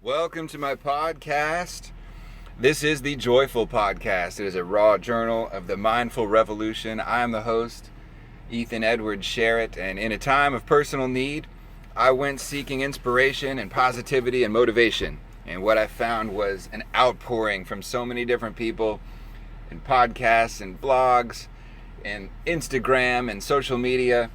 Welcome to my podcast. This is the JOYFull podcast. It is a raw journal of the mindful revolution. I am the host, Ethan Edward Sherritt, and in a time of personal need, I went seeking inspiration and positivity and motivation. And what I found was an outpouring from so many different people in podcasts and blogs and Instagram and social media,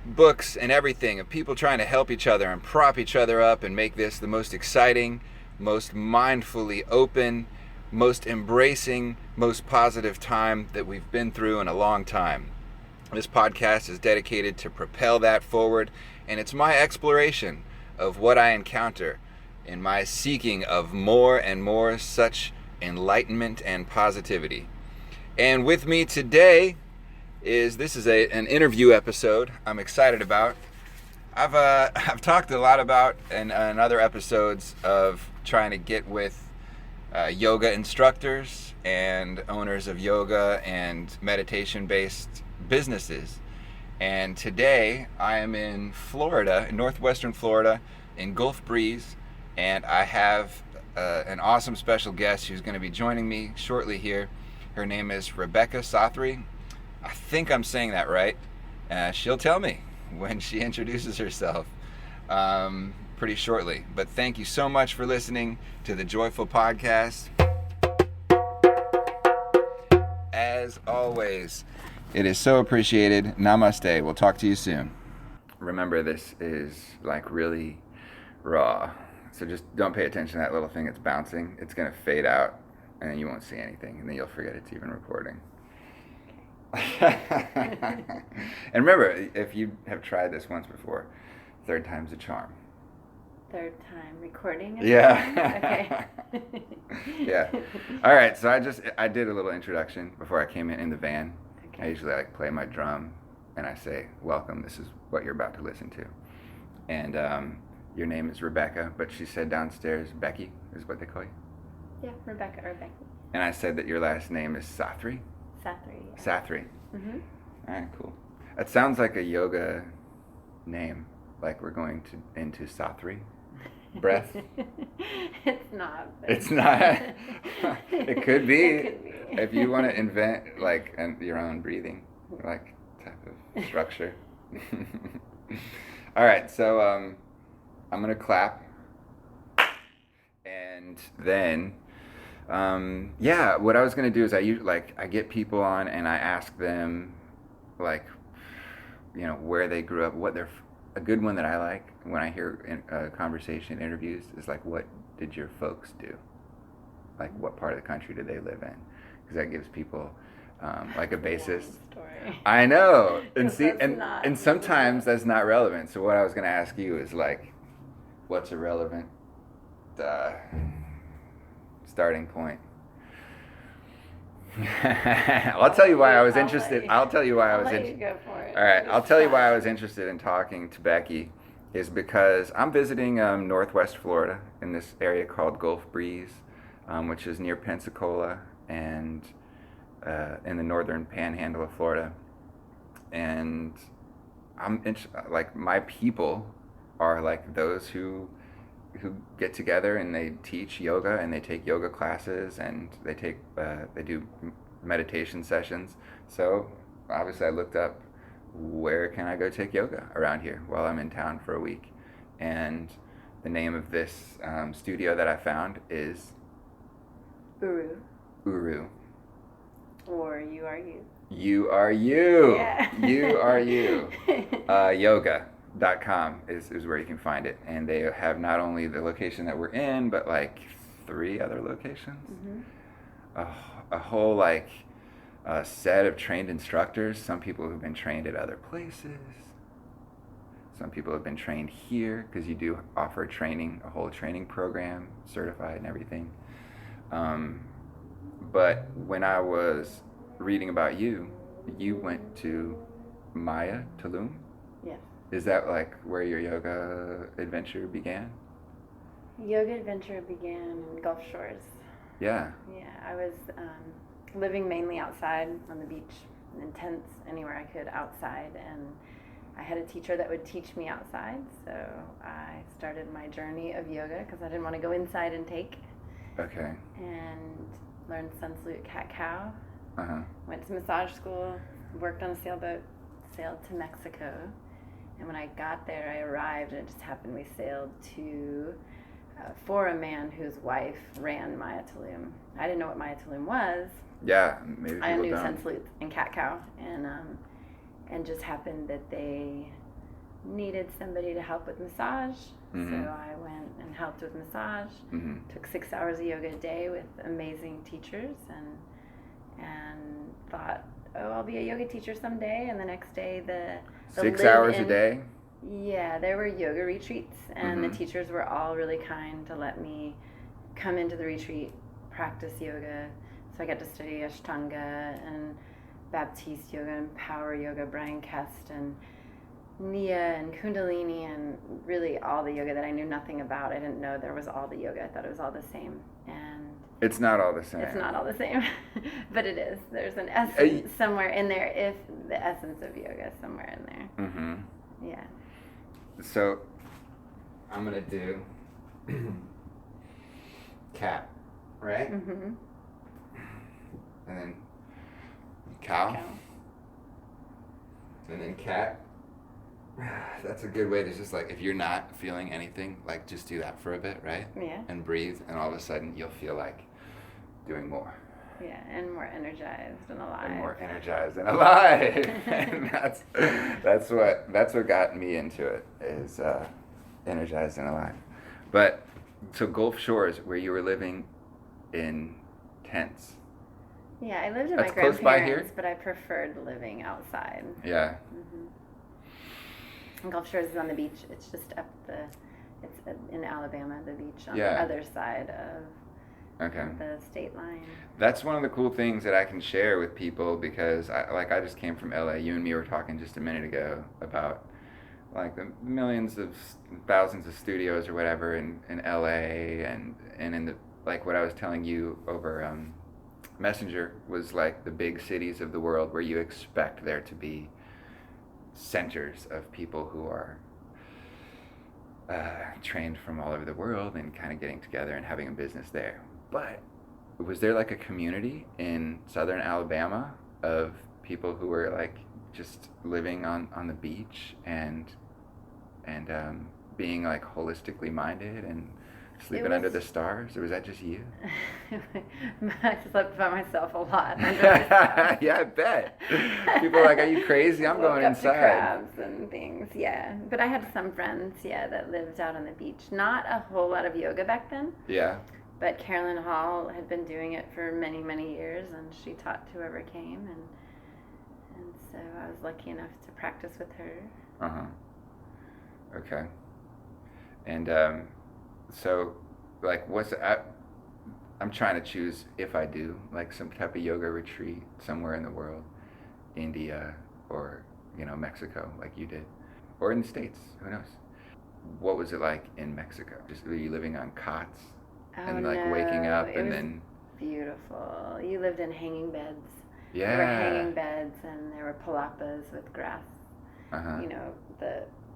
books and everything, of people trying to help each other and prop each other up and make this the most exciting, most mindfully open, most embracing, most positive time that we've been through in a long time. This podcast is dedicated to propel that forward, and it's my exploration of what I encounter in my seeking of more and more such enlightenment and positivity. And with me today this is an interview episode I'm excited about. I've talked a lot about in other episodes of trying to get with yoga instructors and owners of yoga and meditation-based businesses. And today I am in Florida, in northwestern Florida, in Gulf Breeze, and I have an awesome special guest who's going to be joining me shortly here. Her name is Becky Sathre. I think I'm saying that right. She'll tell me when she introduces herself pretty shortly. But thank you so much for listening to the JOYFull podcast. As always, it is so appreciated. Namaste. We'll talk to you soon. Remember, this is like really raw. So just don't pay attention to that little thing that's bouncing. It's going to fade out and then you won't see anything. And then you'll forget it's even recording. And remember, if you have tried this once before, third time's a charm. Third time recording? Yeah. Okay. Yeah. All right, so I did a little introduction before I came in the van. Okay. I usually play my drum and I say, welcome, this is what you're about to listen to. And your name is Rebecca, but she said downstairs, Becky is what they call you? Yeah, Rebecca or Becky. And I said that your last name is Sathre? Sathre, yeah. Sathre. Mm-hmm. All right, cool. It sounds like a yoga name, like we're going into Sathre breath. It's not. It's not. It could be. It could be. If you want to invent your own breathing, type of structure. All right, so I'm gonna clap, and then. What I was going to do is I get people on and I ask them, where they grew up, a good one that I like when I hear conversation interviews is what did your folks do? What part of the country did they live in? Because that gives people a basis. Story. I know. And sometimes that's not relevant. So what I was going to ask you is what's a relevant starting point? I'll tell you why I was interested. I'll tell you why I was interested. Go for it. All right, I'll tell you why I was interested in talking to Becky is because I'm visiting Northwest Florida in this area called Gulf Breeze, which is near Pensacola and in the northern panhandle of Florida. And my people are those who get together and they teach yoga and they take yoga classes and they do meditation sessions. So obviously I looked up where can I go take yoga around here while I'm in town for a week, and the name of this studio that I found is Uru. Or You Are You. You Are You. Yeah. You Are You. Yoga.com is where you can find it, and they have not only the location that we're in, but 3 other locations. Mm-hmm. A whole set of trained instructors. Some people who've been trained at other places. Some people have been trained here because you do offer training, a whole training program, certified and everything. But when I was reading about you, you went to Maya, Tulum? Yes. Is that like where your yoga adventure began? Yoga adventure began in Gulf Shores. Yeah. Yeah, I was living mainly outside on the beach, in tents, anywhere I could outside, and I had a teacher that would teach me outside, so I started my journey of yoga because I didn't want to go inside and take. Okay. And learned sun salute cat-cow. Uh-huh. Went to massage school, worked on a sailboat, sailed to Mexico. And when I got there, I arrived, and it just happened we sailed to for a man whose wife ran Maya Tulum. I didn't know what Maya Tulum was. Yeah, maybe people I knew don't. sun salute and cat-cow, and just happened that they needed somebody to help with massage. Mm-hmm. So I went and helped with massage. Mm-hmm. Took 6 hours of yoga a day with amazing teachers, and thought, oh, I'll be a yoga teacher someday. And the next day, the 6 hours a day? Yeah, there were yoga retreats, and Mm-hmm. the teachers were all really kind to let me come into the retreat, practice yoga. So I got to study Ashtanga and Baptiste yoga and power yoga, Brian Kest, and Nia and Kundalini, and really all the yoga that I knew nothing about. I didn't know there was all the yoga. I thought it was all the same. And It's not all the same. it's not all the same, but it is. There's an essence somewhere in there, if the essence of yoga is somewhere in there. Mm-hmm. Yeah. So, I'm going to do cat, right? Mm-hmm. And then cow. Cow. And then cat. That's a good way to just like, if you're not feeling anything, like just do that for a bit, right? Yeah. And breathe, and all of a sudden you'll feel like doing more. Yeah, and more energized and alive. And more energized and alive. And that's what got me into it, is energized and alive. But so Gulf Shores, where you were living in tents. Yeah, I lived in That's my close by grandparents, here? but I preferred living outside. Yeah. Mm-hmm. And Gulf Shores is on the beach. It's just it's in Alabama, the beach on Yeah. the other side of Okay. the state line. That's one of the cool things that I can share with people, because I just came from LA. You and me were talking just a minute ago about like the millions of thousands of studios or whatever in LA, and in the, like what I was telling you over Messenger was like the big cities of the world where you expect there to be centers of people who are trained from all over the world and kind of getting together and having a business there. But was there like a community in southern Alabama of people who were like just living on the beach and being like holistically minded and sleeping under the stars, or was that just you? I slept by myself a lot. Yeah, I bet. People are like, are you crazy? I'm going Woke up to inside. crabs and things, yeah. But I had some friends, yeah, that lived out on the beach. Not a whole lot of yoga back then. Yeah. But Carolyn Hall had been doing it for many, many years, and she taught to whoever came, and so I was lucky enough to practice with her. Uh-huh. Okay. And so, like, I'm trying to choose, if I do, like some type of yoga retreat somewhere in the world, India or, Mexico, like you did, or in the States, who knows? What was it like in Mexico? Just, were you living on cots and like waking up and then? Beautiful. You lived in hanging beds. Yeah. There were hanging beds, and there were palapas with grass. Uh-huh.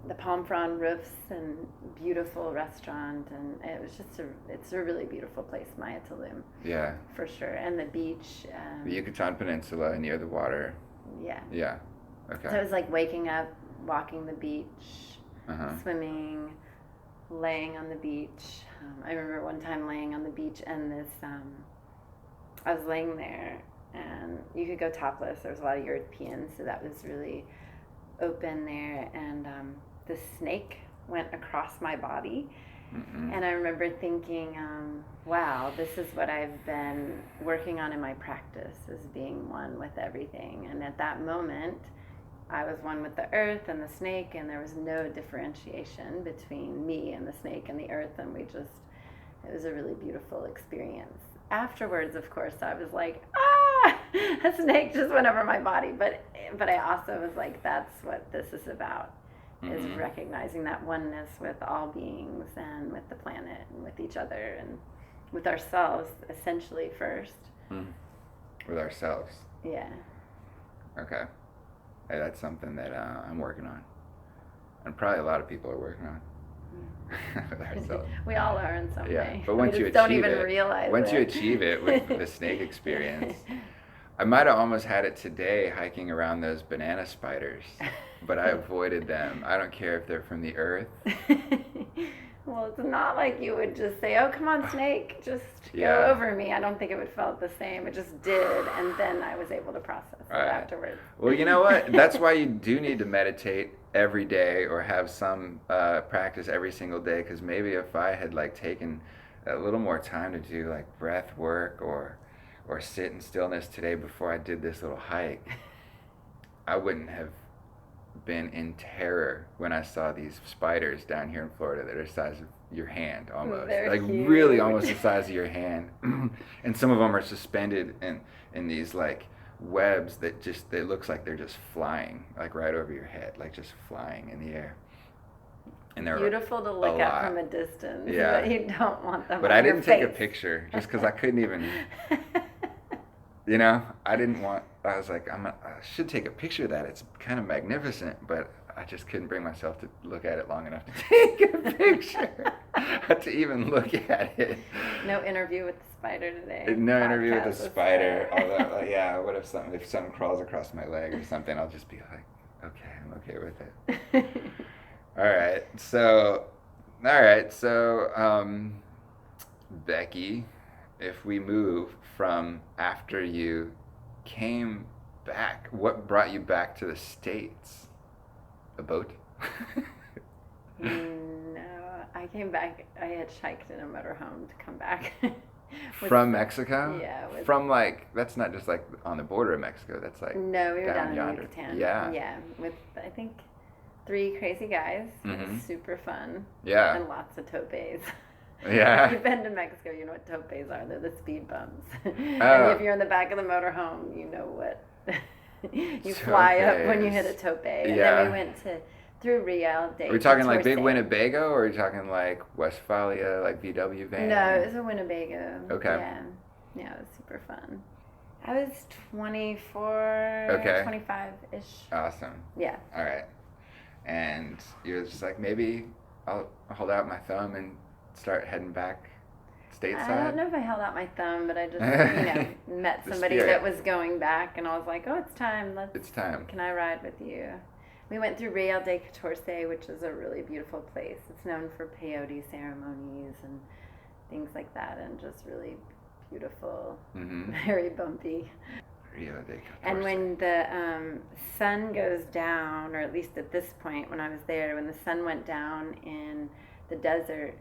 The palm frond roofs and beautiful restaurant, and it was just it's a really beautiful place, Maya Tulum. Yeah. For sure, and the beach. The Yucatan Peninsula near the water. Yeah. Yeah. Okay. So it was like waking up, walking the beach, Uh-huh. swimming, laying on the beach. I remember one time laying on the beach, and I was laying there, and you could go topless. There was a lot of Europeans, so that was really open there, and the snake went across my body. Mm-mm. And I remember thinking, wow, this is what I've been working on in my practice, is being one with everything. And at that moment, I was one with the earth and the snake, and there was no differentiation between me and the snake and the earth, and it was a really beautiful experience. Afterwards, of course, I was like, a snake just went over my body, but I also was like, that's what this is about, is recognizing that oneness with all beings and with the planet and with each other and with ourselves, essentially, first. With ourselves. Yeah. Okay. Hey, that's something that I'm working on, and probably a lot of people are working on. With ourselves. We all are in some Yeah, way. but once you don't achieve even it, realize once it. you achieve it with the snake experience, I might have almost had it today hiking around those banana spiders, but I avoided them. I don't care if they're from the earth. Well, it's not like you would just say, "Oh, come on, snake, just Yeah. go over me." I don't think it would felt the same. It just did, and then I was able to process it afterwards. Well, you know what? That's why you do need to meditate every day or have some practice every single day, because maybe if I had like taken a little more time to do like breath work or sit in stillness today before I did this little hike, I wouldn't have been in terror when I saw these spiders down here in Florida that are the size of your hand almost. They're like huge. Really almost the size of your hand. And some of them are suspended in these like webs that just, it looks like they're just flying like right over your head, like just flying in the air. And they're beautiful to look at from a distance. Yeah. But you don't want them But on I your didn't take a face. picture just because I couldn't even, you know, I didn't want, I was like, I should take a picture of that. It's kind of magnificent, but I just couldn't bring myself to look at it long enough to take a picture, to even look at it. No interview with the spider today. No interview with Podcast the spider. Although, yeah, what if something crawls across my leg or something? I'll just be like, okay, I'm okay with it. All right, so, Becky, if we move from after you came back, what brought you back to the States? A boat? No, I came back. I hitchhiked in a motorhome to come back. From Mexico? Yeah. From like, that's not just like on the border of Mexico, that's like No, we were down in yonder. Yucatan. Yeah. Yeah, with I think 3 crazy guys. It was super fun. Yeah. And lots of topes. Yeah. If you've been to Mexico, you know what topes are. They're the speed bumps. Oh. And if you're in the back of the motorhome, you know what. You fly up when you hit a tope. And then we went through Real de Are we talking like big Torce. Winnebago, or are we talking like Westphalia, like VW van? No, it was a Winnebago. Okay. Yeah, it was super fun. I was 24, 25-ish. Awesome. Yeah. All right. And you're just like, maybe I'll hold out my thumb and start heading back stateside? I don't know if I held out my thumb, but I just, met The somebody spirit. that was going back, and I was like, oh, it's time. It's time. Can I ride with you? We went through Real de Torce, which is a really beautiful place. It's known for peyote ceremonies and things like that, and just really beautiful, very bumpy. Rio de Catorce. And when the sun goes down, or at least at this point when I was there, when the sun went down in the desert,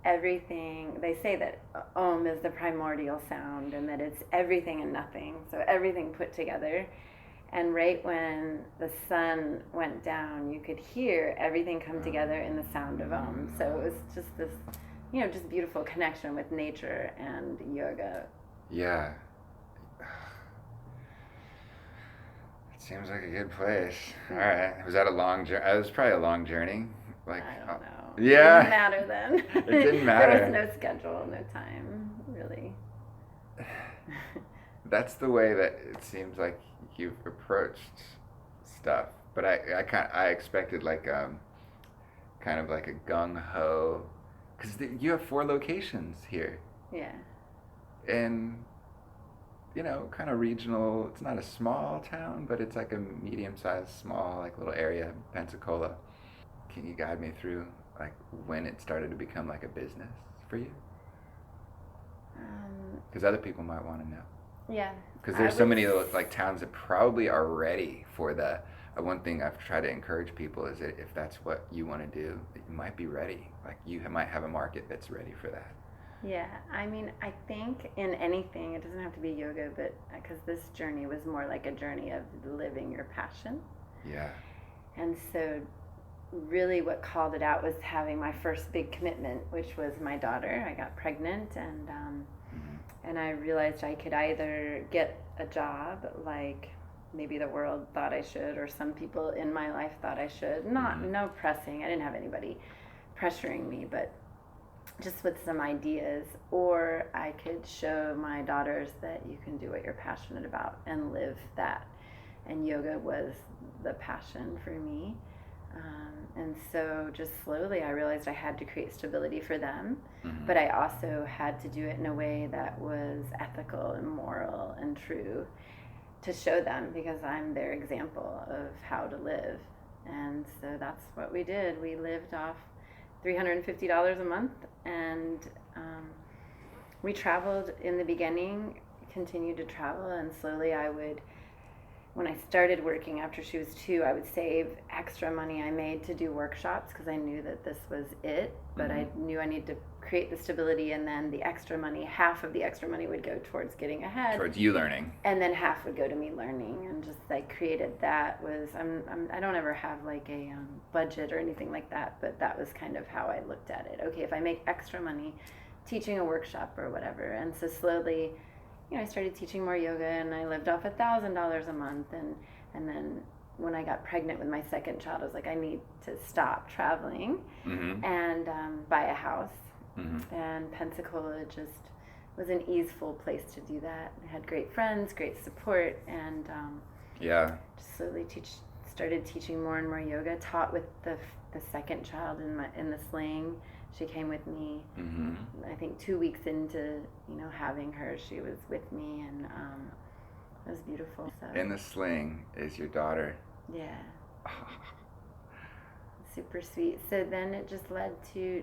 everything, they say that Om is the primordial sound and that it's everything and nothing, so everything put together. And right when the sun went down, you could hear everything come together in the sound of Om. So it was just this, just beautiful connection with nature and yoga. Yeah. It seems like a good place. All right. Was that a long journey? It was probably a long journey. Like, I don't know. Yeah. It didn't matter then. It didn't matter. There was no schedule, no time, really. That's the way that it seems like you've approached stuff. But I expected like kind of like a gung ho, because you have 4 locations here. Yeah. And kind of regional. It's not a small town, but it's like a medium-sized, small, like little area, Pensacola. Can you guide me through like when it started to become like a business for you? Because other people might want to know. Yeah. Because there's so many like towns that probably are ready for the. One thing I've tried to encourage people is that if that's what you want to do, that you might be ready. Like you might have a market that's ready for that. Yeah, I mean, I think in anything, it doesn't have to be yoga, but because this journey was more like a journey of living your passion. Yeah. And so really what called it out was having my first big commitment, which was my daughter. I got pregnant, and I realized I could either get a job like maybe the world thought I should, or some people in my life thought I should. No pressing. I didn't have anybody pressuring me, but just with some ideas. Or I could show my daughters that you can do what you're passionate about and live that. And yoga was the passion for me. And so just slowly I realized I had to create stability for them, but I also had to do it in a way that was ethical and moral and true to show them, because I'm their example of how to live. And so that's what we did. We lived off $350 a month, and we traveled in the beginning, continued to travel, and slowly I would, when I started working after she was 2, I would save extra money I made to do workshops, because I knew that this was it, but I knew I needed to create the stability, and then the extra money, half of the extra money would go towards getting ahead. Towards you learning. And then half would go to me learning, and just like created that was, I don't ever have like a budget or anything like that, but that was kind of how I looked at it. Okay, if I make extra money teaching a workshop or whatever. And so slowly, I started teaching more yoga, and I lived off $1,000 a month. And then when I got pregnant with my second child, I was like, I need to stop traveling and buy a house. And Pensacola just was an easeful place to do that. I had great friends, great support, and just slowly started teaching more and more yoga. Taught with the second child in the sling. She came with me. I think 2 weeks into having her, she was with me, and it was beautiful. So. In the sling is your daughter. Yeah. Super sweet. So then it just led to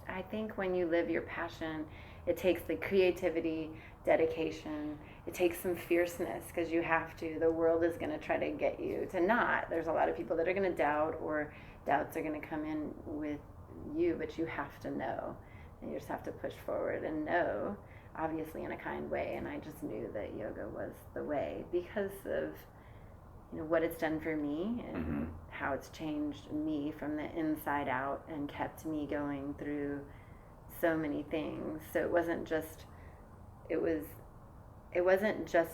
I think when you live your passion, it takes the creativity, dedication, it takes some fierceness, because you have to. The world is going to try to get you to not. There's a lot of people that are going to doubt, or doubts are going to come in with you, but you have to know, and you just have to push forward and know, obviously in a kind way. And I just knew that yoga was the way, because of what it's done for me, and how it's changed me from the inside out and kept me going through so many things. So it wasn't just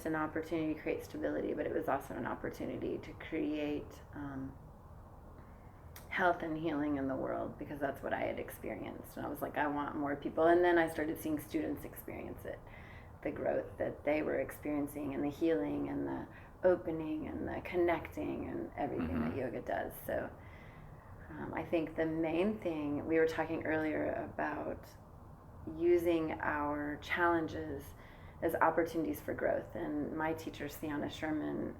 an opportunity to create stability, but it was also an opportunity to create health and healing in the world, because that's what I had experienced. And I was like, I want more people. And then I started seeing students experience it, the growth that they were experiencing, and the healing, and the opening, and the connecting, and everything that yoga does. So I think the main thing, we were talking earlier about using our challenges as opportunities for growth. And my teacher, Sienna Sherman,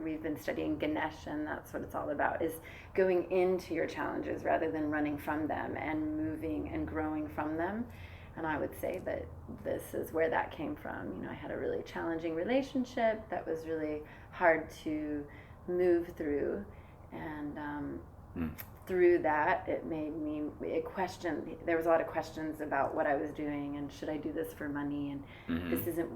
we've been studying Ganesh, and that's what it's all about, is going into your challenges rather than running from them, and moving and growing from them. And I would say that this is where that came from. I had a really challenging relationship that was really hard to move through, and through that, it made me question. There was a lot of questions about what I was doing, and should I do this for money, and this isn't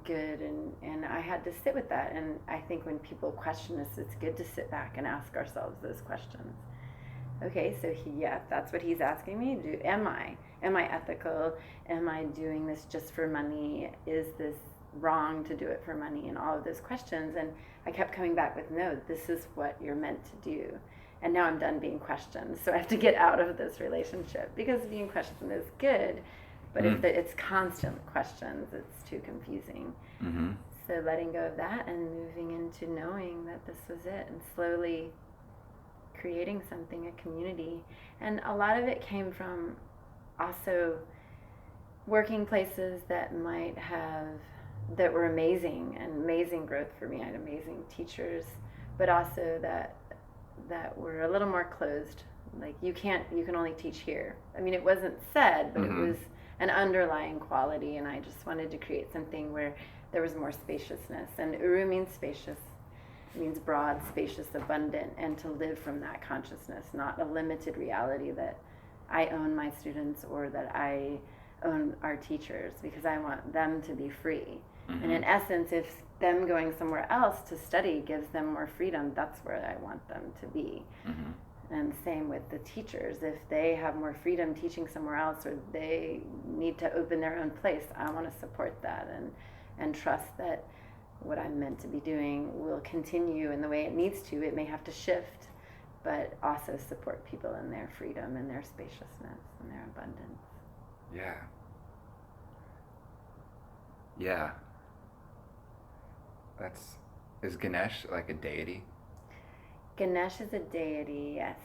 good, and I had to sit with that. And I think when people question us, it's good to sit back and ask ourselves those questions. Okay, so that's what he's asking me. Am I ethical? Am I doing this just for money? Is this wrong to do it for money? And all of those questions. And I kept coming back with, no, this is what you're meant to do. And now I'm done being questioned, so I have to get out of this relationship, because being questioned is good, but if it's constant questions, it's too confusing. So letting go of that and moving into knowing that this was it, and slowly creating something, a community. And a lot of it came from also working places that were amazing growth for me. I had amazing teachers, but also that were a little more closed. Like, you can only teach here. I mean, it wasn't said, but it was an underlying quality, and I just wanted to create something where there was more spaciousness. And Uru means spacious. It means broad, spacious, abundant, and to live from that consciousness, not a limited reality that I own my students or that I own our teachers, because I want them to be free. And in essence, if them going somewhere else to study gives them more freedom, that's where I want them to be. And same with the teachers. If they have more freedom teaching somewhere else, or they need to open their own place, I want to support that and trust that what I'm meant to be doing will continue in the way it needs to. It may have to shift, but also support people in their freedom and their spaciousness and their abundance. Yeah. Yeah. Is Ganesh like a deity? Ganesh is a deity, yes.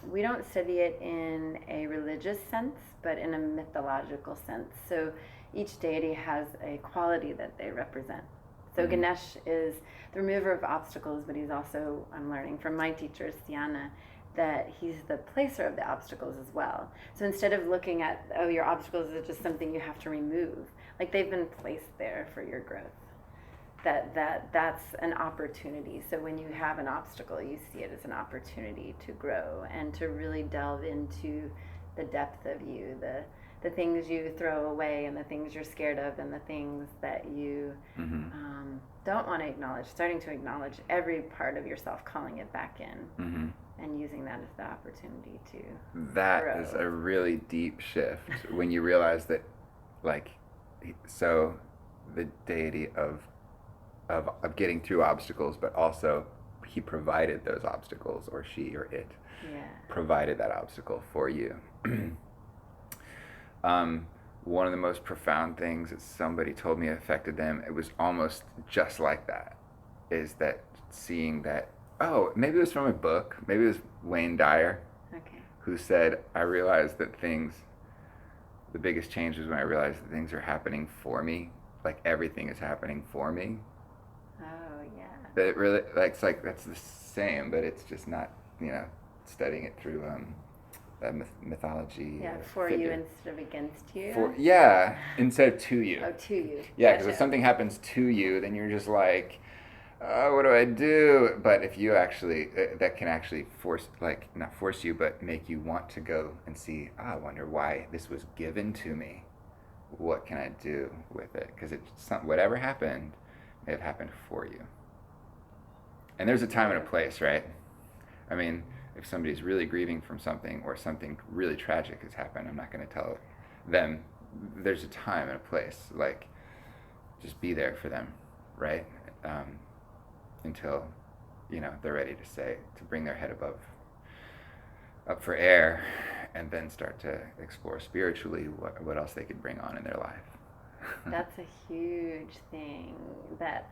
We don't study it in a religious sense, but in a mythological sense. So each deity has a quality that they represent. So Ganesh is the remover of obstacles, but he's also, I'm learning from my teacher, Siana, that he's the placer of the obstacles as well. So instead of looking at, oh, your obstacles are just something you have to remove, like they've been placed there for your growth. That's an opportunity. So when you have an obstacle, you see it as an opportunity to grow and to really delve into the depth of you, the things you throw away and the things you're scared of and the things that you don't want to acknowledge, starting to acknowledge every part of yourself, calling it back in and using that as the opportunity to That grow. is a really deep shift when you realize that, like, so the deity of getting through obstacles, but also he provided those obstacles, or she or it provided that obstacle for you. One of the most profound things that somebody told me affected them, it was almost just like that, is that seeing that, oh, maybe it was from a book, maybe it was Wayne Dyer, who said, I realized that the biggest change was when I realized that things are happening for me, like everything is happening for me. Oh, yeah. But it really, like, it's like, that's the same, but it's just not, studying it through mythology. Yeah, for figure. you instead of against you. Instead of to you. Oh, to you. Yeah, because if something happens to you, then you're just like, oh, what do I do? But if you actually, that can actually not force you, but make you want to go and see, I wonder why this was given to me. What can I do with it? Because whatever happened may have happened for you. And there's a time and a place, right? I mean, if somebody's really grieving from something or something really tragic has happened, I'm not going to tell them. There's a time and a place. Like, just be there for them, right? Until, they're ready to bring their head up for air, and then start to explore spiritually what else they could bring on in their life. That's a huge thing that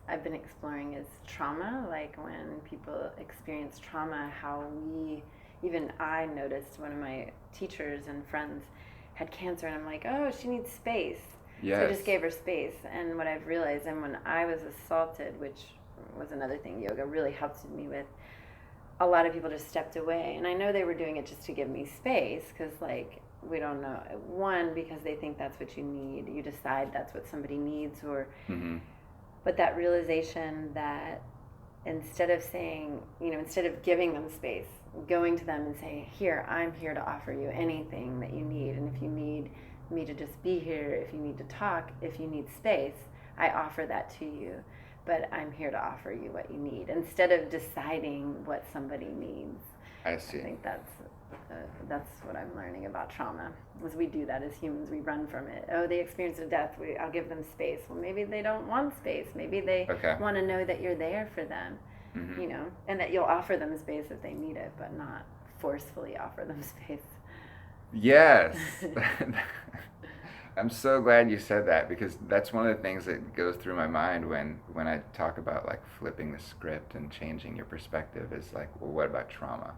I've been exploring is trauma. Like when people experience trauma, how I noticed one of my teachers and friends had cancer, and I'm like, oh, she needs space. Yes. So I just gave her space. And what I've realized, and when I was assaulted, which was another thing yoga really helped me with, a lot of people just stepped away. And I know they were doing it just to give me space, because we don't know. One, because they think that's what you need. You decide that's what somebody needs, or but that realization that instead of saying, instead of giving them space, going to them and saying, here, I'm here to offer you anything that you need. And if you need me to just be here, if you need to talk, if you need space, I offer that to you. But I'm here to offer you what you need, instead of deciding what somebody needs. I see. I think that's what I'm learning about trauma. As we do that as humans, we run from it. Oh, they experienced a death. I'll give them space. Well, maybe they don't want space. Maybe they want to know that you're there for them, and that you'll offer them space if they need it, but not forcefully offer them space. Yes. I'm so glad you said that, because that's one of the things that goes through my mind when I talk about flipping the script and changing your perspective, is well, what about trauma?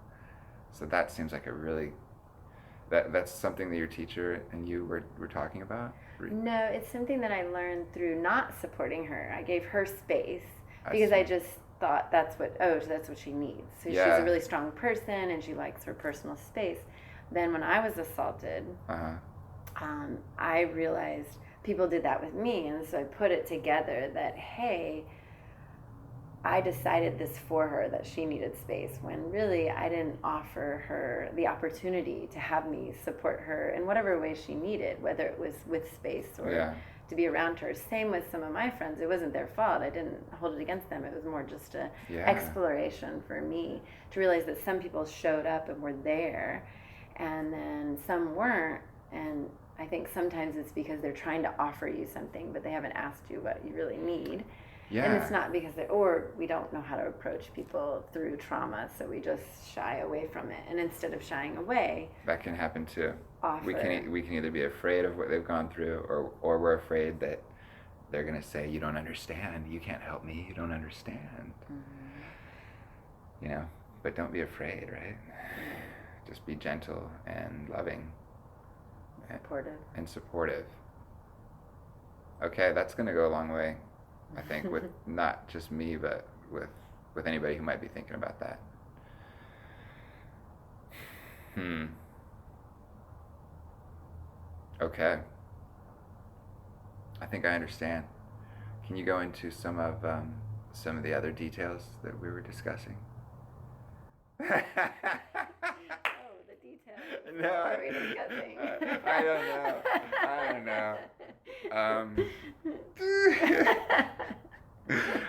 So that seems like that's something that your teacher and you were talking about? No, it's something that I learned through not supporting her. I gave her space because I just thought that's what she needs. So she's a really strong person and she likes her personal space. Then when I was assaulted, I realized people did that with me, and so I put it together that, hey, I decided this for her, that she needed space, when really I didn't offer her the opportunity to have me support her in whatever way she needed, whether it was with space or to be around her. Same with some of my friends. It wasn't their fault. I didn't hold it against them. It was more just a exploration for me to realize that some people showed up and were there, and then some weren't. And I think sometimes it's because they're trying to offer you something, but they haven't asked you what you really need. Yeah. And it's not because or we don't know how to approach people through trauma, so we just shy away from it. And instead of shying away, that can happen too. We can either be afraid of what they've gone through, or we're afraid that they're going to say, you don't understand, you can't help me, you don't understand. Mm-hmm. But don't be afraid, right? Just be gentle and loving. Supportive. Okay, that's going to go a long way, I think, with not just me, but with anybody who might be thinking about that. Okay. I think I understand. Can you go into some of the other details that we were discussing? Oh, the details. No, what are we discussing? I don't know.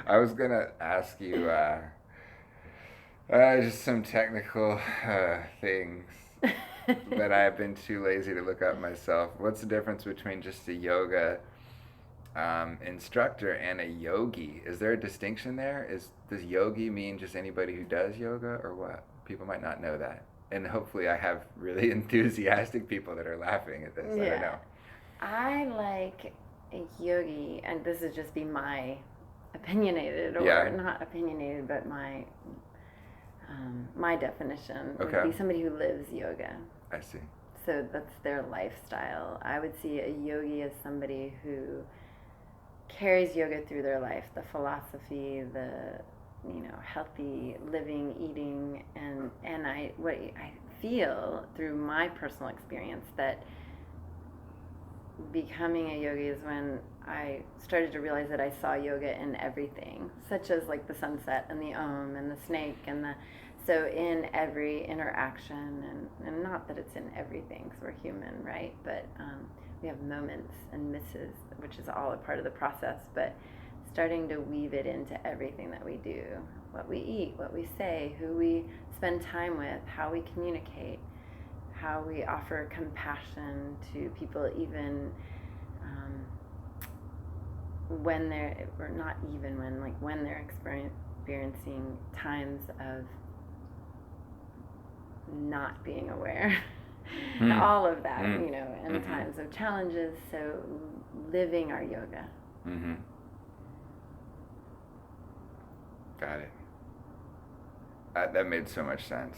I was gonna ask you just some technical things, but I have been too lazy to look up myself. What's the difference between just a yoga instructor and a yogi? Is there a distinction there? Does yogi mean just anybody who does yoga, or what? People might not know that. And hopefully I have really enthusiastic people that are laughing at this. Yeah. I don't know. I like a yogi, and this would just be my opinionated, or not opinionated, but my definition would be somebody who lives yoga. I see. So that's their lifestyle. I would see a yogi as somebody who carries yoga through their life, the philosophy, the healthy living, eating, and what I feel through my personal experience, that becoming a yogi is when I started to realize that I saw yoga in everything, such as like the sunset and the Om and the snake so in every interaction, and not that it's in everything, because we're human, right? But we have moments and misses, which is all a part of the process, but starting to weave it into everything that we do, what we eat, what we say, who we spend time with, how we communicate, how we offer compassion to people, even when they're, or not even when, like when they're experiencing times of not being aware. All of that, and times of challenges. So living our yoga. Mm-hmm. Got it. That made so much sense.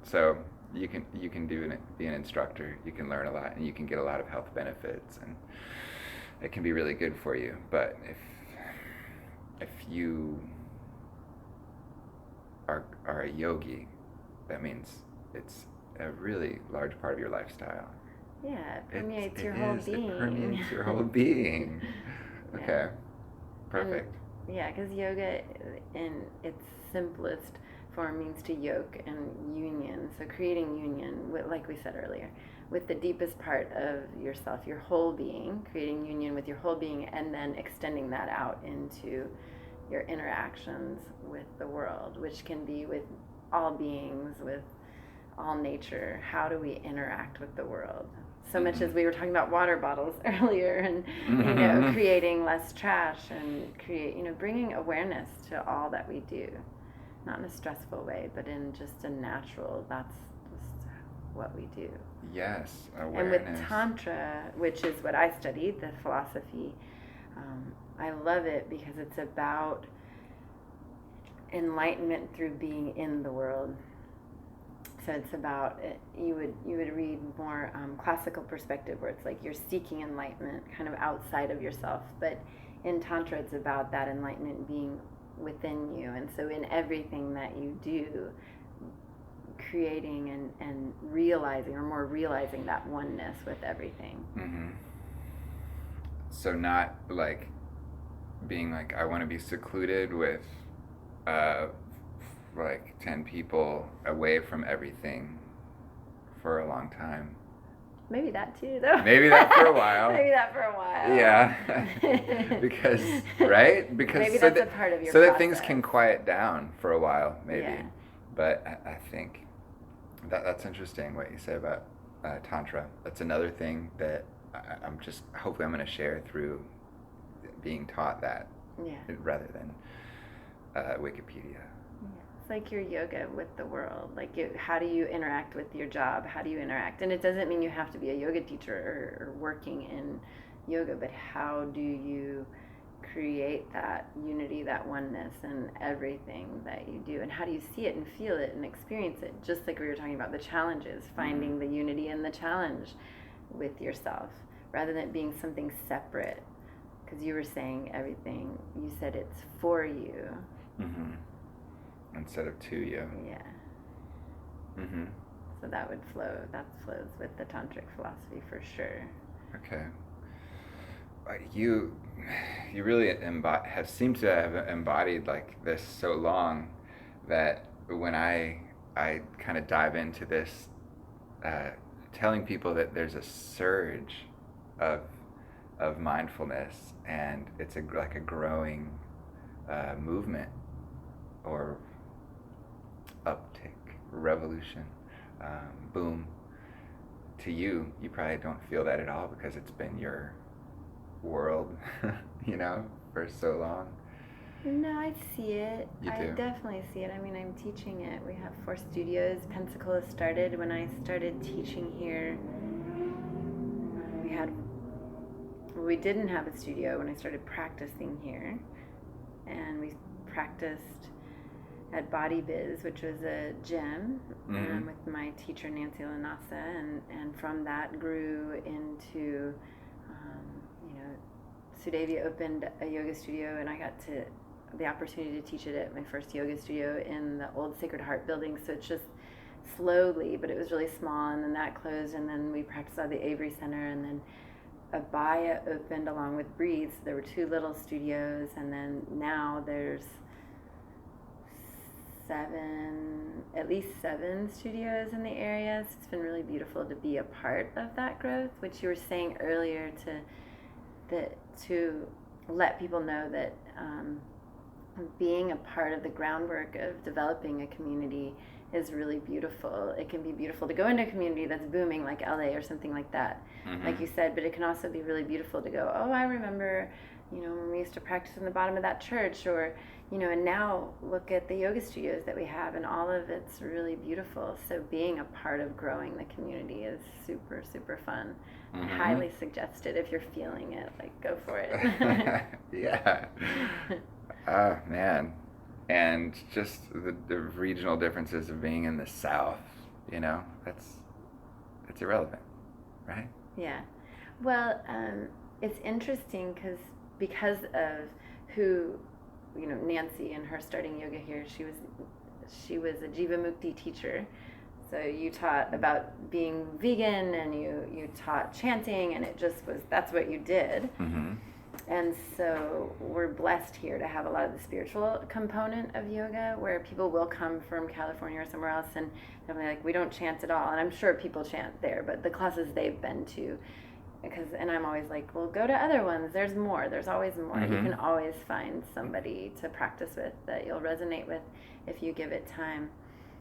So you can be an instructor. You can learn a lot, and you can get a lot of health benefits, and it can be really good for you. But if you are a yogi, that means it's a really large part of your lifestyle. Yeah, it permeates your whole being. It permeates your whole being. Okay, perfect. Yeah, because yoga in its simplest form means to yoke and union. So creating union, like we said earlier, with the deepest part of yourself, your whole being, creating union with your whole being, and then extending that out into your interactions with the world, which can be with all beings, with all nature. How do we interact with the world? So much as we were talking about water bottles earlier, and creating less trash, and bringing awareness to all that we do, not in a stressful way, but in just a natural. That's just what we do. Yes, awareness. And with Tantra, which is what I studied, the philosophy, I love it because it's about enlightenment through being in the world. So it's about, you would read more classical perspective, where it's like you're seeking enlightenment kind of outside of yourself. But in Tantra, it's about that enlightenment being within you. And so in everything that you do, creating and realizing, or more realizing that oneness with everything. Mm-hmm. So not like being like, I want to be secluded with like 10 people away from everything for a long time. Maybe that too, though. Maybe that for a while. Maybe that for a while. Yeah. Because, right? Because maybe that's a part of your so process. that things can quiet down for a while, maybe. Yeah. But I think that's interesting what you say about Tantra. That's another thing that hopefully I'm going to share through being taught that, rather than Wikipedia. It's like your yoga with the world. Like, how do you interact with your job? How do you interact? And it doesn't mean you have to be a yoga teacher or working in yoga, but how do you create that unity, that oneness in everything that you do? And how do you see it and feel it and experience it? Just like we were talking about the challenges, finding the unity in the challenge with yourself, rather than it being something separate. Because you were saying everything, you said it's for you. Mm-hmm. Instead of to you. Yeah. Mm-hmm. So that flows with the tantric philosophy for sure. Okay. You really have seemed to have embodied like this so long that when I kind of dive into this, telling people that there's a surge of mindfulness, and it's like a growing movement or uptick, revolution, boom. To you probably don't feel that at all because it's been your world, for so long. No, I see it. You do? I definitely see it. I mean, I'm teaching it. We have 4 studios. Pensacola started when I started teaching here. We didn't have a studio when I started practicing here, and we practiced at Body Biz, which was a gym, with my teacher Nancy Lanasa, and from that grew into, Sudevia opened a yoga studio, and I got the opportunity to teach it at my first yoga studio in the old Sacred Heart building. So it's just slowly, but it was really small, and then that closed, and then we practiced at the Avery Center, and then Abaya opened along with Breathe. So there were 2 little studios, and then now there's at least 7 studios in the area. So it's been really beautiful to be a part of that growth, which you were saying earlier, to let people know that being a part of the groundwork of developing a community is really beautiful. It can be beautiful to go into a community that's booming like LA or something like that, like you said, but it can also be really beautiful to go, oh, I remember, when we used to practice in the bottom of that church, or, and now look at the yoga studios that we have, and all of it's really beautiful. So being a part of growing the community is super, super fun. I highly suggest it if you're feeling it, like, go for it. Yeah. Oh, man. And just the regional differences of being in the South, it's irrelevant, right? Yeah. Well, it's interesting because of who, Nancy and her starting yoga here, she was a Jiva Mukti teacher. So you taught about being vegan, and you taught chanting, and that's what you did. Mm-hmm. And so we're blessed here to have a lot of the spiritual component of yoga, where people will come from California or somewhere else, and they'll be like, we don't chant at all. And I'm sure people chant there, but the classes they've been to, and I'm always like, well, go to other ones. There's more. There's always more. Mm-hmm. You can always find somebody to practice with that you'll resonate with if you give it time.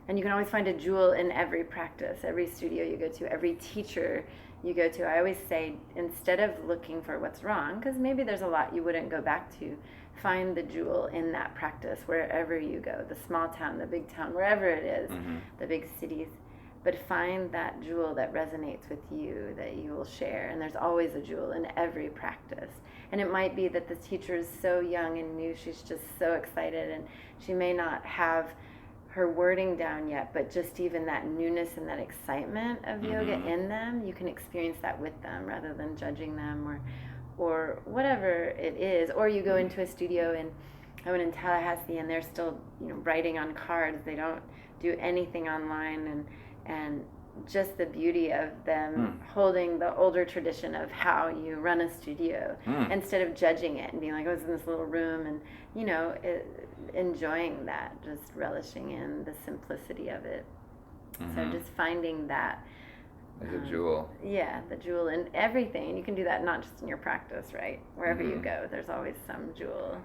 And you can always find a jewel in every practice, every studio you go to, every teacher you go to. I always say, instead of looking for what's wrong, because maybe there's a lot you wouldn't go back to, find the jewel in that practice wherever you go, the small town, the big town, wherever it is, the big cities. But find that jewel that resonates with you, that you will share. And there's always a jewel in every practice. And it might be that the teacher is so young and new, she's just so excited, and she may not have her wording down yet, but just even that newness and that excitement of yoga in them, you can experience that with them rather than judging them or whatever it is. Or you go into a studio, and I went in Tallahassee, and they're still writing on cards. They don't do anything online, and just the beauty of them holding the older tradition of how you run a studio instead of judging it and being like, oh, it's in this little room, and enjoying that, just relishing in the simplicity of it. So just finding that as a jewel. Yeah, the jewel in everything. And you can do that not just in your practice, right? Wherever you go, there's always some jewel.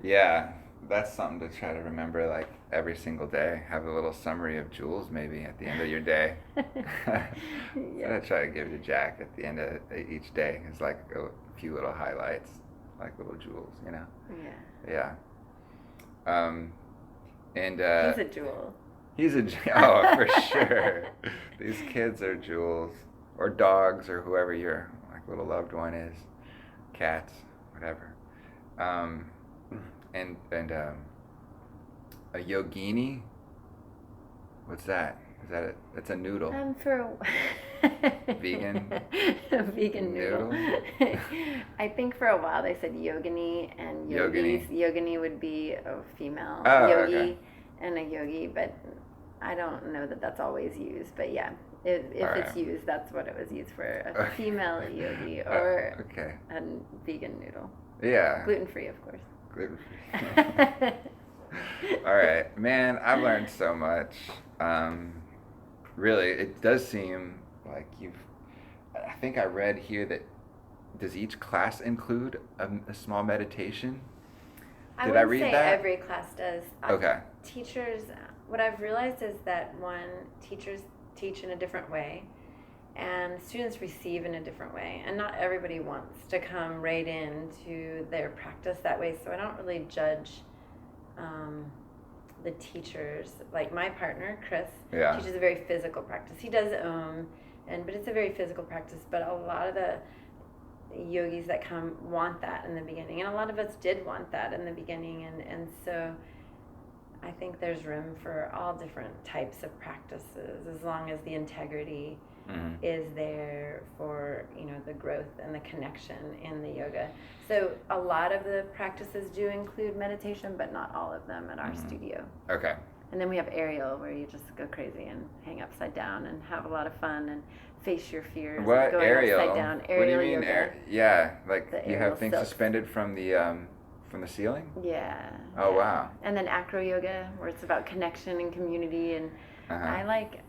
Yeah, that's something to try to remember, like every single day. Have a little summary of jewels maybe at the end of your day. I try to give to Jack at the end of each day. It's like a few little highlights, like little jewels, Yeah. And he's a jewel. For sure. These kids are jewels, or dogs, or whoever your like little loved one is, cats, whatever. And a yogini. What's that? Is that it? It's a noodle. Vegan. A vegan noodle. I think for a while they said yogini and yogis. Yogini would be a female yogi. Okay. And a yogi, but I don't know that that's always used. But yeah, if it's used, that's what it was used for, a female yogi or a vegan noodle. Yeah. Gluten-free, of course. Gluten-free. All right, man, I've learned so much. Really, it does seem like I think I read here that, does each class include a small meditation? I wouldn't say every class does. Okay. Teachers, what I've realized is that teachers teach in a different way, and students receive in a different way, and not everybody wants to come right into their practice that way, so I don't really judge the teachers. Like my partner, Chris, teaches a very physical practice. He does but it's a very physical practice, but a lot of the yogis that come want that in the beginning, and a lot of us did want that in the beginning, and so I think there's room for all different types of practices as long as the integrity is there for the growth and the connection in the yoga. So a lot of the practices do include meditation, but not all of them at our studio. Okay. And then we have aerial, where you just go crazy and hang upside down and have a lot of fun and face your fears. What, going aerial? Upside down. Aerial what do you mean? Yoga. Like you have things suspended from the ceiling? Yeah. Oh, yeah. Wow. And then acro yoga, where it's about connection and community, and I like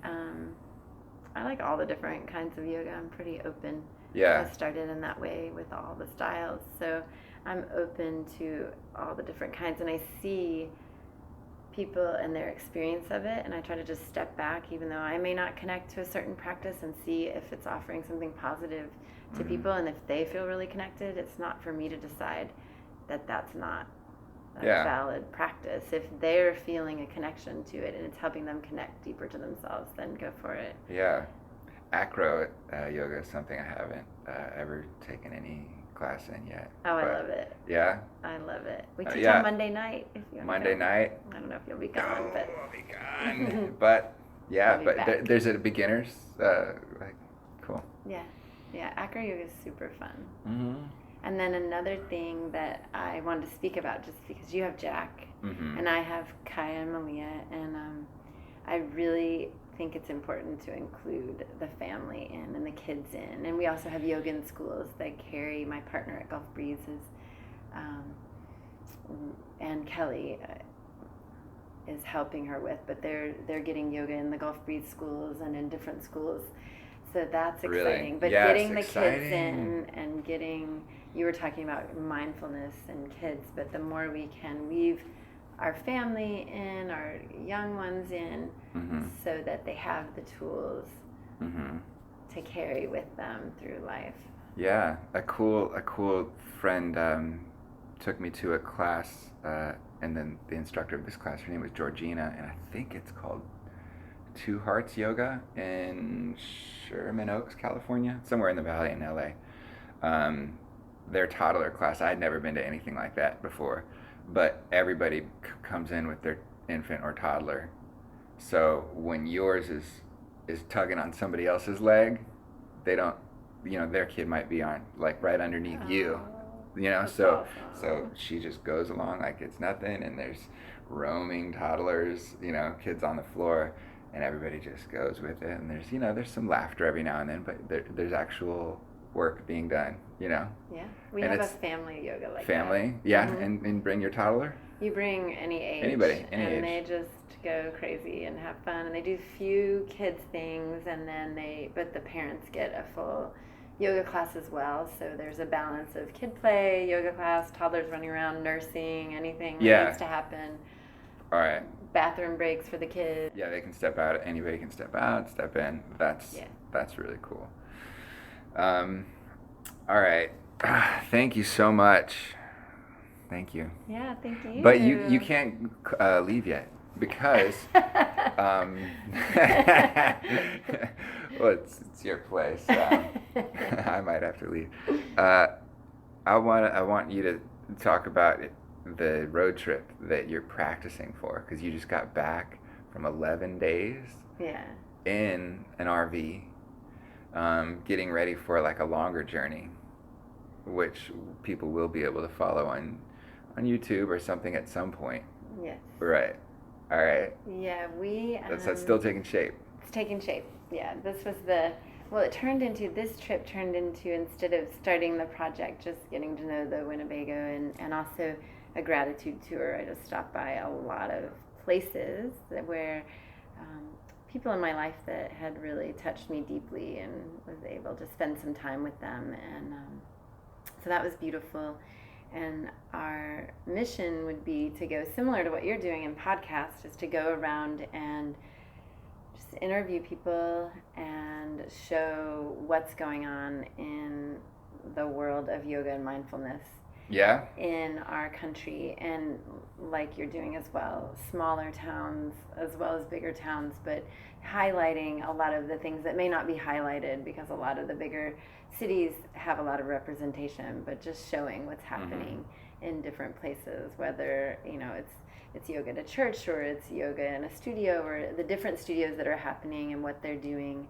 all the different kinds of yoga. I'm pretty open. Yeah. I started in that way with all the styles, so I'm open to all the different kinds, and I see people and their experience of it, and I try to just step back, even though I may not connect to a certain practice, and see if it's offering something positive to people, and if they feel really connected. It's not for me to decide that that's not a valid practice. If they're feeling a connection to it and it's helping them connect deeper to themselves, then go for it. Yeah. Acro yoga is something I haven't ever taken any class in yet. Oh, I love it. Yeah? I love it. We teach on Monday night. If you Monday night? I don't know if you'll be gone, but... I'll be gone. But, yeah, but there's a beginner's, cool. Yeah. Yeah, acro yoga is super fun. Mm-hmm. And then another thing that I wanted to speak about, just because you have Jack, and I have Kaya and Malia, and I really think it's important to include the family in and the kids in. And we also have yoga in schools that Carrie, my partner at Gulf Breeze, and Kelly is helping her with, but they're getting yoga in the Gulf Breeze schools and in different schools. So that's exciting. Really? But getting the kids in and getting, you were talking about mindfulness and kids, but the more we can weave our family in, our young ones in, so that they have the tools to carry with them through life. Yeah, a cool friend took me to a class, and then the instructor of this class, her name was Georgina, and I think it's called Two Hearts Yoga in Sherman Oaks, California, somewhere in the valley in LA. Their toddler class, I had never been to anything like that before, but everybody comes in with their infant or toddler. So when yours is tugging on somebody else's leg, they don't, their kid might be on like right underneath you, so she just goes along like it's nothing, and there's roaming toddlers, kids on the floor. and everybody just goes with it. And there's some laughter every now and then, but there's actual work being done. Yeah, we and have a family yoga like family. that. Yeah, Mm-hmm. and bring your toddler. You bring any age. Anybody, any and age. They just go crazy and have fun, and they do few kids things, and then but the parents get a full yoga class as well. So there's a balance of kid play, yoga class, toddlers running around, nursing, anything that needs to happen. All right. Bathroom breaks for the kids. Yeah, they can step out. Anybody can step out, step in. That's really cool. All right. Thank you so much. Thank you. Yeah, thank you. But you can't leave yet because well, it's your place. I might have to leave. I want you to talk about the road trip that you're practicing for, because you just got back from 11 days in an RV, getting ready for like a longer journey, which people will be able to follow on YouTube or something at some point. Yes. Right. All right. Yeah, that's still taking shape. It's taking shape. Yeah, this trip turned into, instead of starting the project, just getting to know the Winnebago and also a gratitude tour. I just stopped by a lot of places where people in my life that had really touched me deeply, and was able to spend some time with them. And so that was beautiful. And our mission would be to go similar to what you're doing in podcast, is to go around and just interview people and show what's going on in the world of yoga and mindfulness in our country, and like you're doing as well, smaller towns as well as bigger towns, but highlighting a lot of the things that may not be highlighted, because a lot of the bigger cities have a lot of representation, but just showing what's happening in different places, whether it's yoga at a church, or it's yoga in a studio, or the different studios that are happening and what they're doing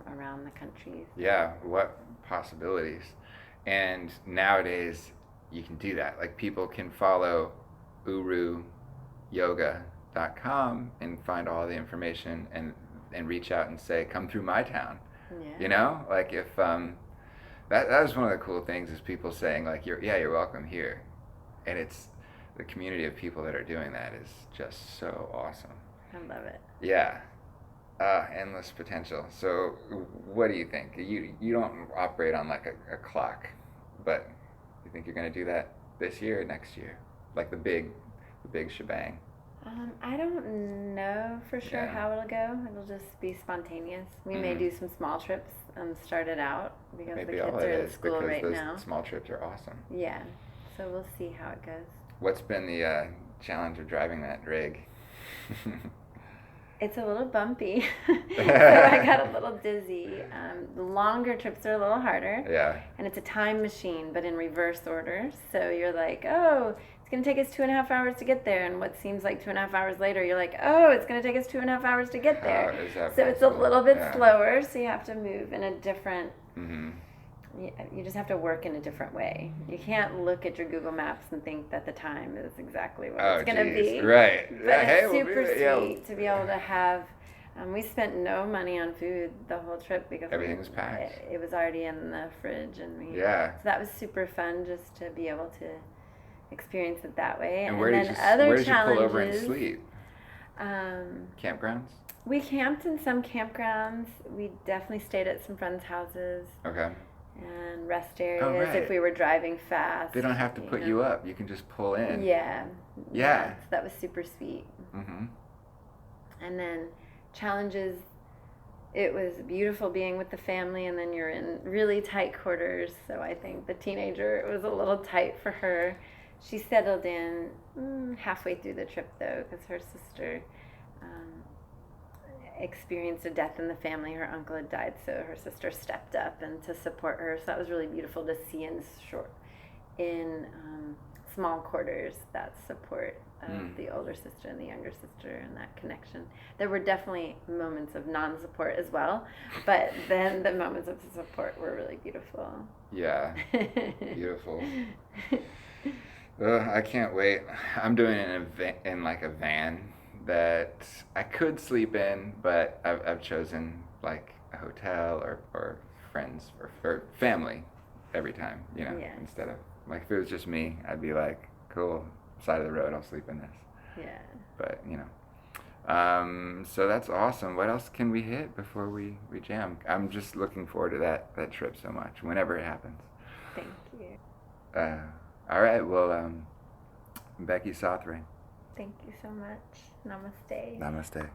around the country. Yeah, what possibilities. And nowadays you can do that. Like, people can follow uruyoga.com and find all the information and reach out and say, come through my town. Like, if that was one of the cool things, is people saying like, you're welcome here. And it's the community of people that are doing that is just so awesome. I love it. Yeah. Endless potential. So what do you think? You don't operate on like a clock, but you think you're going to do that this year or next year? Like the big shebang? I don't know for sure how it'll go. It'll just be spontaneous. We may do some small trips and start it out, because Maybe the kids are in school right now. Small trips are awesome. Yeah. So we'll see how it goes. What's been the challenge of driving that rig? It's a little bumpy, so I got a little dizzy. The longer trips are a little harder. Yeah. And it's a time machine, but in reverse order. So you're like, oh, it's going to take us 2.5 hours to get there. And what seems like 2.5 hours later, you're like, oh, it's going to take us 2.5 hours to get there. How is that so it's a little bit slower, so you have to move in a different... You just have to work in a different way. You can't look at your Google Maps and think that the time is exactly what it's going to be. Right. But it's super sweet to be able to have. We spent no money on food the whole trip, because everything was packed. It was already in the fridge, and so that was super fun, just to be able to experience it that way. And where did you pull over and sleep? Campgrounds? We camped in some campgrounds. We definitely stayed at some friends' houses. Okay. And rest areas if we were driving fast. They don't have to put you up. You can just pull in. Yeah. So that was super sweet. And then challenges, it was beautiful being with the family, and then you're in really tight quarters. So I think the teenager, it was a little tight for her. She settled in halfway through the trip, though, because her sister experienced a death in the family. Her uncle had died, so her sister stepped up and to support her. So that was really beautiful to see in small quarters, that support of the older sister and the younger sister, and that connection. There were definitely moments of non-support as well, but then the moments of support were really beautiful. Yeah, beautiful. I can't wait. I'm doing it in like a van that I could sleep in, but I've chosen like a hotel or friends or family every time, Yeah. instead of, like, if it was just me, I'd be like, cool, side of the road, I'll sleep in this. Yeah. But, so that's awesome. What else can we hit before we jam? I'm just looking forward to that trip so much, whenever it happens. Thank you. All right, well, Becky Sathre. Thank you so much. Namaste. Namaste.